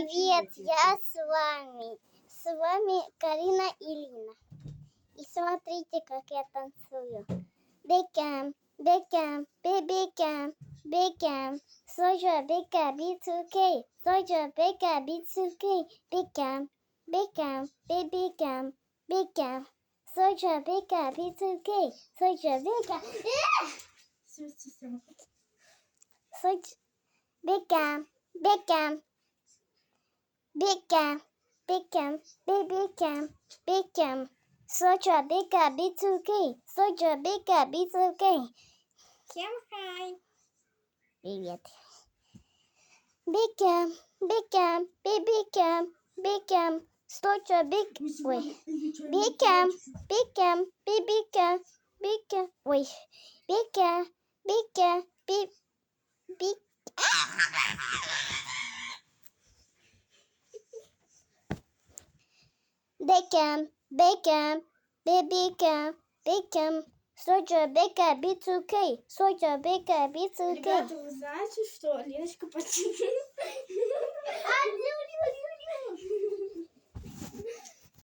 Привет, я с вами Карина и Лина. И смотрите, как я танцую. Бекам, бекам, бекам, бекам. Соджа бека B2K, соджа бека B2K, бекам, бекам, бекам, бекам. Соджа бека B2K, соджа бека. Соджа бекам, бекам. Bacon, bacon, bacon, bacon. Soja beka B2K, soja beka B2K. Всем хай. Привет. Bacon, bacon, bacon, bacon. Soja bacon. Ой. Bacon, bacon, bacon, bacon. Ой. Bacon, bacon, bacon. Bacon, bacon, bacon, bacon. Соджа бека B2K, соджа бека B2K. Ребята, вы знаете, что Леночка почти